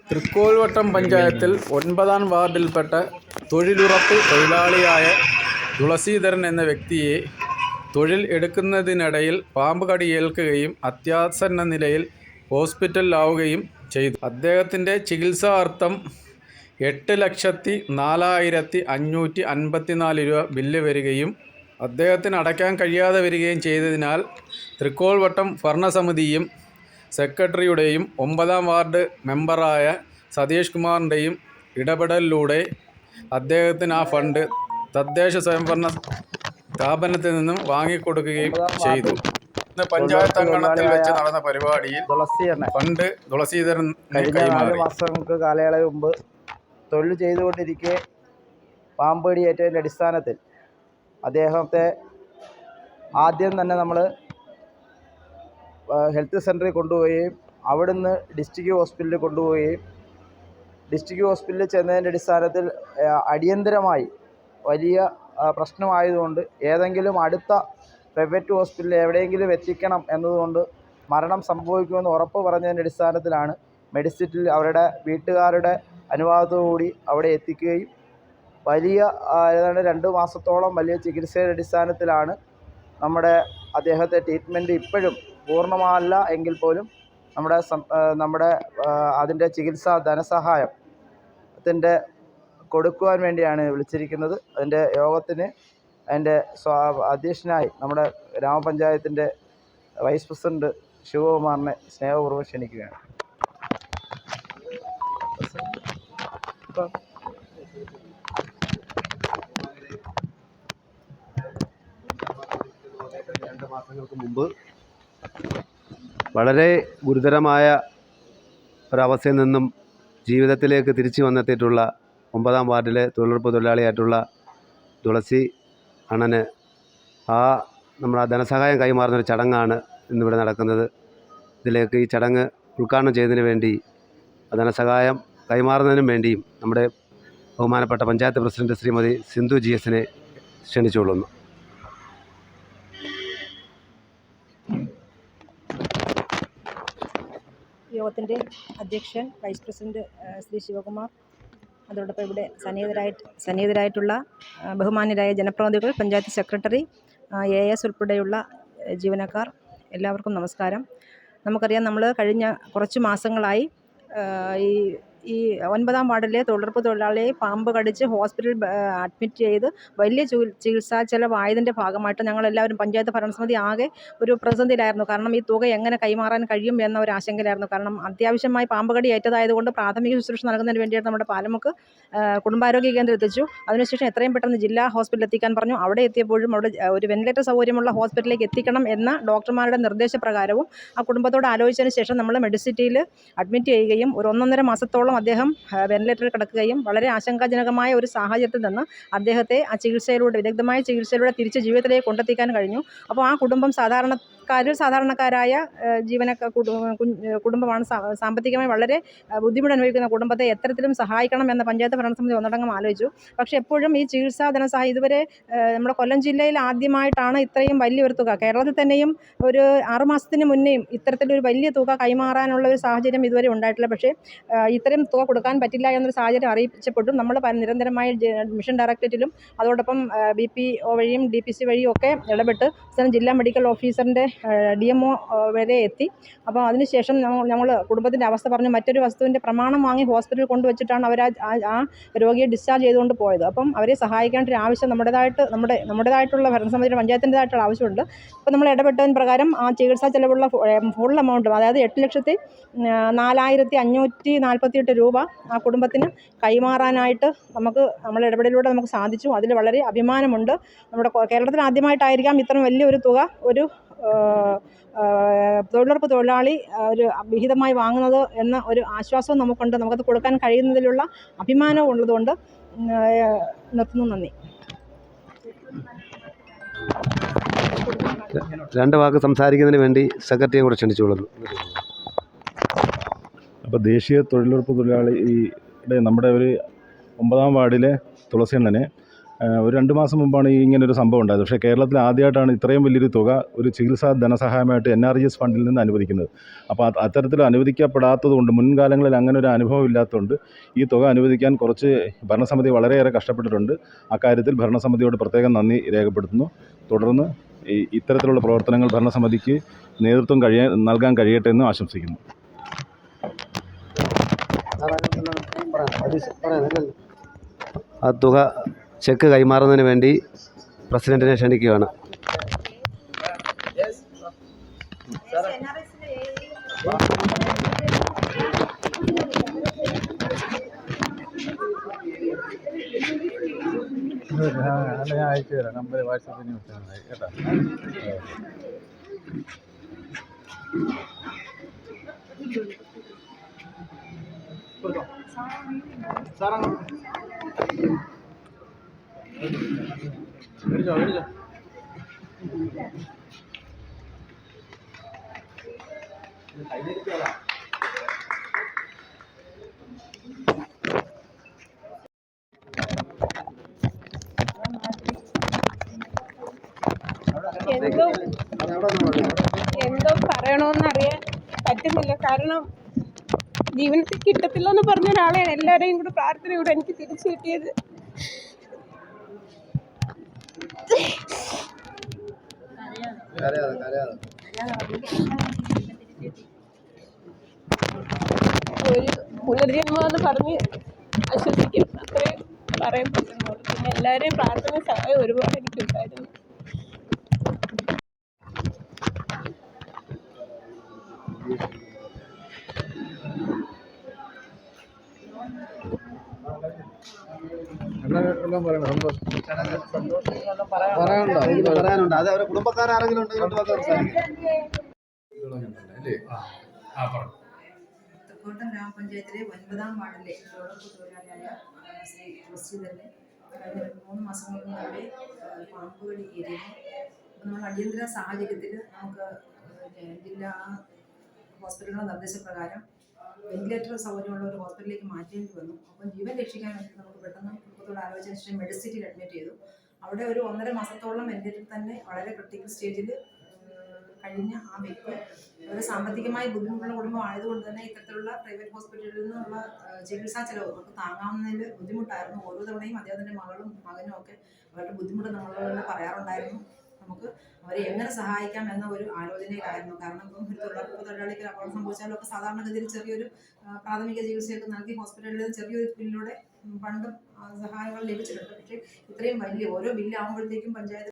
തൃക്കോൽവട്ടം പഞ്ചായത്തിൽ 9-ാം വാർഡിൽപ്പെട്ട തൊഴിലുറപ്പ് തൊഴിലാളിയായ തുളസീധരൻ എന്ന വ്യക്തിയെ തൊഴിൽ എടുക്കുന്നതിനിടയിൽ പാമ്പ് കടിയേൽക്കുകയും അത്യാസന്ന നിലയിൽ ഹോസ്പിറ്റലിലാവുകയും ചെയ്തു. അദ്ദേഹത്തിൻ്റെ ചികിത്സാർത്ഥം 8,04,554 രൂപ ബില്ല് വരികയും അദ്ദേഹത്തിന് അടയ്ക്കാൻ കഴിയാതെ വരികയും ചെയ്തതിനാൽ തൃക്കോൽവട്ടം ഭരണസമിതിയും സെക്രട്ടറിയുടെയും 9-ാം വാർഡ് മെമ്പറായ സതീഷ് കുമാറിൻ്റെയും ഇടപെടലിലൂടെ അദ്ദേഹത്തിന് ആ ഫണ്ട് തദ്ദേശ സ്വയംഭരണ സ്ഥാപനത്തിൽ നിന്നും വാങ്ങിക്കൊടുക്കുകയും ചെയ്തു. ഇന്ന് പഞ്ചായത്ത് അങ്കണത്തിൽ വെച്ച് നടന്ന പരിപാടിയിൽ ഫണ്ട് തുളസീധരൻ കഴിഞ്ഞ 4 മാസങ്ങൾക്ക് കാലയളവ് മുമ്പ് തൊഴിൽ ചെയ്തുകൊണ്ടിരിക്കെ പാമ്പ് കടിയേറ്റതിൻ്റെ അടിസ്ഥാനത്തിൽ അദ്ദേഹത്തെ ആദ്യം തന്നെ നമ്മൾ ഹെൽത്ത് സെൻ്ററിൽ കൊണ്ടുപോവുകയും അവിടുന്ന് ഡിസ്ട്രിക്റ്റ് ഹോസ്പിറ്റലിൽ കൊണ്ടുപോവുകയും ഡിസ്ട്രിക്റ്റ് ഹോസ്പിറ്റലിൽ ചെന്നതിൻ്റെ അടിസ്ഥാനത്തിൽ അടിയന്തരമായി വലിയ പ്രശ്നമായതുകൊണ്ട് ഏതെങ്കിലും അടുത്ത പ്രൈവറ്റ് ഹോസ്പിറ്റലിൽ എവിടെയെങ്കിലും എത്തിക്കണം എന്നതുകൊണ്ട് മരണം സംഭവിക്കുമെന്ന് ഉറപ്പ് പറഞ്ഞതിൻ്റെ അടിസ്ഥാനത്തിലാണ് മെഡിസിറ്റിൽ അവരുടെ വീട്ടുകാരുടെ അനുവാദത്തോടുകൂടി അവിടെ എത്തിക്കുകയും വലിയ ഏതാണ്ട് 2 മാസത്തോളം വലിയ ചികിത്സയുടെ അടിസ്ഥാനത്തിലാണ് നമ്മുടെ അദ്ദേഹത്തെ ട്രീറ്റ്മെൻറ്റ് ഇപ്പോഴും പൂർണ്ണമല്ല എങ്കിൽ പോലും നമ്മുടെ അതിൻ്റെ ചികിത്സാ ധനസഹായത്തിൻ്റെ കൊടുക്കുവാൻ വേണ്ടിയാണ് വിളിച്ചിരിക്കുന്നത്. അതിൻ്റെ യോഗത്തിന് അതിൻ്റെ അധ്യക്ഷനായി നമ്മുടെ ഗ്രാമപഞ്ചായത്തിൻ്റെ വൈസ് പ്രസിഡൻറ്റ് ശിവകുമാറിനെ സ്നേഹപൂർവ്വം ക്ഷണിക്കുകയാണ്. മാസങ്ങൾക്ക് മുമ്പ് വളരെ ഗുരുതരമായ ഒരവസ്ഥയിൽ നിന്നും ജീവിതത്തിലേക്ക് തിരിച്ചു വന്നെത്തിയിട്ടുള്ള 9-ാം വാർഡിലെ തൊഴിലുറപ്പ് തൊഴിലാളിയായിട്ടുള്ള തുളസി അണ്ണന് നമ്മൾ ആ ധനസഹായം കൈമാറുന്നൊരു ചടങ്ങാണ് ഇന്നിവിടെ നടക്കുന്നത്. ഇതിലേക്ക് ഈ ചടങ്ങ് ഉദ്ഘാടനം ചെയ്തതിന് വേണ്ടി ധനസഹായം കൈമാറുന്നതിനും വേണ്ടിയും നമ്മുടെ ബഹുമാനപ്പെട്ട പഞ്ചായത്ത് പ്രസിഡന്റ് ശ്രീമതി സിന്ധു GS ക്ഷണിച്ചുകൊള്ളുന്നു. യോഗത്തിൻ്റെ അധ്യക്ഷൻ വൈസ് പ്രസിഡന്റ് ശ്രീ ശിവകുമാർ, അതോടൊപ്പം ഇവിടെ സന്നിഹിതരായിട്ടുള്ള ബഹുമാന്യരായ ജനപ്രതിനിധികൾ, പഞ്ചായത്ത് സെക്രട്ടറി, AS ഉൾപ്പെടെയുള്ള ജീവനക്കാർ, എല്ലാവർക്കും നമസ്കാരം. നമുക്കറിയാം, നമ്മൾ കഴിഞ്ഞ കുറച്ച് മാസങ്ങളായി ഈ 9-ാം വാർഡിലെ തൊഴിലുറപ്പ് തൊഴിലാളിയെ പാമ്പ് കടിച്ച് ഹോസ്പിറ്റലിൽ അഡ്മിറ്റ് ചെയ്ത് വലിയ ചികിത്സാ ചെലവായതിൻ്റെ ഭാഗമായിട്ട് ഞങ്ങളെല്ലാവരും പഞ്ചായത്ത് ഭരണസമിതി ആകെ ഒരു പ്രതിസന്ധിയിലായിരുന്നു. കാരണം ഈ തുക എങ്ങനെ കൈമാറാൻ കഴിയും എന്ന ഒരു ആശങ്കയിലായിരുന്നു. കാരണം അത്യാവശ്യമായി പാമ്പ് കടി ഏറ്റതായതുകൊണ്ട് പ്രാഥമിക ശുശ്രൂഷ നൽകുന്നതിന് വേണ്ടിയിട്ട് നമ്മുടെ പാലമുക്ക് കുടുംബാരോഗ്യ കേന്ദ്രം എത്തിച്ചു. അതിനുശേഷം എത്രയും പെട്ടെന്ന് ജില്ലാ ഹോസ്പിറ്റലിൽ എത്തിക്കാൻ പറഞ്ഞു. അവിടെ എത്തിയപ്പോഴും അവിടെ ഒരു വെന്റിലേറ്റർ സൗകര്യമുള്ള ഹോസ്പിറ്റലിലേക്ക് എത്തിക്കണം എന്ന ഡോക്ടർമാരുടെ നിർദ്ദേശപ്രകാരവും ആ കുടുംബത്തോട് ആലോചിച്ചതിന് ശേഷം നമ്മൾ മെഡിസിറ്റിയിൽ അഡ്മിറ്റ് ചെയ്യുകയും ഒരു 1.5 മാസത്തോളം അദ്ദേഹം വെന്റിലേറ്ററിൽ കിടക്കുകയും വളരെ ആശങ്കാജനകമായ ഒരു സാഹചര്യത്തിൽ നിന്ന് അദ്ദേഹത്തെ ആ വിദഗ്ധമായ ചികിത്സയിലൂടെ തിരിച്ച് ജീവിതത്തിലേക്ക് കൊണ്ടെത്തിക്കാൻ കഴിഞ്ഞു. അപ്പോൾ ആ കുടുംബം സാധാരണക്കാരായ കുടുംബമാണ്. സാമ്പത്തികമായി വളരെ ബുദ്ധിമുട്ട് അനുഭവിക്കുന്ന കുടുംബത്തെ എത്തരത്തിലും സഹായിക്കണം എന്ന പഞ്ചായത്ത് ഭരണസമിതി ഒന്നടങ്കം ആലോചിച്ചു. പക്ഷേ എപ്പോഴും ഈ ചികിത്സാ ധനസഹായം ഇതുവരെ നമ്മുടെ കൊല്ലം ജില്ലയിൽ ആദ്യമായിട്ടാണ് ഇത്രയും വലിയൊരു തുക. കേരളത്തിൽ തന്നെയും ഒരു 6 മാസത്തിന് മുന്നേയും ഇത്തരത്തിലൊരു വലിയ തുക കൈമാറാനുള്ള ഒരു സാഹചര്യം ഇതുവരെ ഉണ്ടായിട്ടില്ല. പക്ഷേ ഇത്തരം തുക കൊടുക്കാൻ പറ്റില്ല എന്നൊരു സാഹചര്യം അറിയിച്ചപ്പോഴും നമ്മൾ നിരന്തരമായി മിഷൻ ഡയറക്ടറേറ്റിലും അതോടൊപ്പം BPO വഴിയും DPC വഴിയും ഒക്കെ ഇടപെട്ട് ജില്ലാ മെഡിക്കൽ ഓഫീസറിൻ്റെ DMO വരെ എത്തി. അപ്പോൾ അതിനുശേഷം ഞങ്ങൾ കുടുംബത്തിൻ്റെ അവസ്ഥ പറഞ്ഞു. മറ്റൊരു വസ്തുവിൻ്റെ പ്രമാണം വാങ്ങി ഹോസ്പിറ്റലിൽ കൊണ്ടുവച്ചിട്ടാണ് അവർ ആ രോഗിയെ ഡിസ്ചാർജ് ചെയ്തുകൊണ്ട് പോയത്. അപ്പം അവരെ സഹായിക്കേണ്ട ഒരു ആവശ്യം നമ്മുടേതായിട്ടുള്ള ഭരണസമിതിയുടെ പഞ്ചായത്തിൻ്റെതായിട്ടുള്ള ആവശ്യമുണ്ട്. അപ്പോൾ നമ്മൾ ഇടപെട്ടതിന് പ്രകാരം ആ ചികിത്സാ ചെലവുള്ള ഫുൾ എമൗണ്ടും, അതായത് 8,04,548 രൂപ ആ കുടുംബത്തിന് കൈമാറാനായിട്ട് നമ്മൾ ഇടപെടലിലൂടെ നമുക്ക് സാധിച്ചു. അതിൽ വളരെ അഭിമാനമുണ്ട്. നമ്മുടെ കേരളത്തിൽ ആദ്യമായിട്ടായിരിക്കാം ഇത്രയും വലിയൊരു തുക ഒരു തൊഴിലുറപ്പ് തൊഴിലാളി ഒരു വിഹിതമായി വാങ്ങുന്നത് എന്ന ഒരു ആശ്വാസവും നമുക്കുണ്ട്. നമുക്കത് കൊടുക്കാൻ കഴിയുന്നതിലുള്ള അഭിമാനവും ഉള്ളതുകൊണ്ട് നിർത്തുന്നു. നന്ദി. 2 വാക്ക് സംസാരിക്കുന്നതിന് വേണ്ടി സെക്രട്ടറിയെ കൂടെ ക്ഷണിച്ചുകൊള്ളുന്നു. അപ്പോൾ ദേശീയ തൊഴിലുറപ്പ് തൊഴിലാളിയുടെ നമ്മുടെ ഒരു 9-ാം വാർഡിലെ തുളസി അണ്ണന് ഒരു 2 മാസം മുമ്പാണ് ഇങ്ങനൊരു സംഭവം ഉണ്ടായത്. പക്ഷേ കേരളത്തിൽ ആദ്യമായിട്ടാണ് ഇത്രയും വലിയൊരു തുക ഒരു ചികിത്സാ ധനസഹായമായിട്ട് NRES ഫണ്ടിൽ നിന്ന് അനുവദിക്കുന്നത്. അപ്പോൾ അത്തരത്തിൽ അനുവദിക്കപ്പെടാത്തത് കൊണ്ട്, മുൻകാലങ്ങളിൽ അങ്ങനെ ഒരു അനുഭവം ഇല്ലാത്തതുകൊണ്ട് ഈ തുക അനുവദിക്കാൻ കുറച്ച് ഭരണസമിതി വളരെയേറെ കഷ്ടപ്പെട്ടിട്ടുണ്ട്. അക്കാര്യത്തിൽ ഭരണസമിതിയോട് പ്രത്യേകം നന്ദി രേഖപ്പെടുത്തുന്നു. തുടർന്ന് ഇത്തരത്തിലുള്ള പ്രവർത്തനങ്ങൾ ഭരണസമിതിക്ക് നേതൃത്വം നൽകാൻ കഴിയട്ടെ എന്ന് ആശംസിക്കുന്നു. ആ തുക ചെക്ക് കൈമാറുന്നതിന് വേണ്ടി പ്രസിഡന്റിനെ ക്ഷണിക്കുകയാണ്. ഞാൻ അയച്ചു തരാം. നമ്പർ വാട്സാപ്പിൽ വിട്ടാൽ മതി കേട്ടോ. എന്തോ പറയണമെന്നറിയാൻ പറ്റുന്നില്ല. കാരണം ജീവിതത്തിൽ കിട്ടത്തില്ലെന്ന് പറഞ്ഞ ഒരാളെയാണ് എല്ലാവരെയും കൂടെ പ്രാർത്ഥനയോടെ എനിക്ക് തിരിച്ചു കിട്ടിയത്. ഒരു പുനർജന്മമെന്ന് പറഞ്ഞ് ആശ്വസിക്കും. അത്രയും പറയാൻ പറ്റുന്നുള്ളൂ. പിന്നെ എല്ലാവരെയും പ്രാർത്ഥന സഹായം ഒരുപാട് എനിക്കുണ്ടായിരുന്നു. പറയാനുണ്ട്. അത് അവരുടെ കുടുംബക്കാരെങ്കിലും തൃക്കോട്ടം ഗ്രാമപഞ്ചായത്തിലെ 9ാം വാർഡിലെ തൊഴിലുറപ്പ് തൊഴിലാളിയായ ശ്രീ തുളസീധരനെ കഴിഞ്ഞ 3 മാസങ്ങൾക്ക് മുമ്പേ പാമ്പുകടി ഏരിയയിൽ നമ്മൾ അടിയന്തര സാഹചര്യത്തിൽ നമുക്ക് ജില്ലാ ഹോസ്പിറ്റലുകളുടെ നിർദ്ദേശപ്രകാരം വെന്റിലേറ്റർ സൗകര്യമുള്ള ഒരു ഹോസ്പിറ്റലിലേക്ക് മാറ്റേണ്ടി വന്നു. അപ്പം ജീവൻ രക്ഷിക്കാൻ വേണ്ടി നമുക്ക് പെട്ടെന്ന് കുടുംബത്തോട് ആലോചിച്ചതിന് ശേഷം മെഡിസിറ്റിയിൽ അഡ്മിറ്റ് ചെയ്തു. അവിടെ ഒരു 1.5 മാസത്തോളം വെന്റിലേറ്ററിൽ തന്നെ വളരെ ക്രിട്ടിക്കൽ സ്റ്റേജിൽ കഴിഞ്ഞ ആ വ്യക്തി വളരെ സാമ്പത്തികമായി ബുദ്ധിമുട്ടുള്ള കുടുംബം ആയതുകൊണ്ട് തന്നെ ഇത്തരത്തിലുള്ള പ്രൈവറ്റ് ഹോസ്പിറ്റലിൽ നിന്നുള്ള ചികിത്സാ ചെലവ് നമുക്ക് താങ്ങാവുന്നതിൽ ബുദ്ധിമുട്ടായിരുന്നു. ഓരോ തവണയും അദ്ദേഹത്തിൻ്റെ മകളും മകനും ഒക്കെ അവരുടെ ബുദ്ധിമുട്ട് നമ്മളോട് പറയാറുണ്ടായിരുന്നു. നമുക്ക് അവരെ എങ്ങനെ സഹായിക്കാം എന്ന ഒരു ആലോചനയിലായിരുന്നു. കാരണം ഇപ്പം ഒരു തൊഴിലുറപ്പ് തൊഴിലാളിക്ക് അപകടം സംഭവിച്ചാലൊക്കെ സാധാരണഗതിയിൽ ചെറിയൊരു പ്രാഥമിക ചികിത്സയൊക്കെ നൽകി ഹോസ്പിറ്റലിൽ ചെറിയൊരു ബില്ലിലൂടെ പണ്ടും സഹായങ്ങൾ ലഭിച്ചിട്ടുണ്ട്. പക്ഷേ ഇത്രയും വലിയ ഓരോ ബില്ലാകുമ്പോഴത്തേക്കും പഞ്ചായത്ത്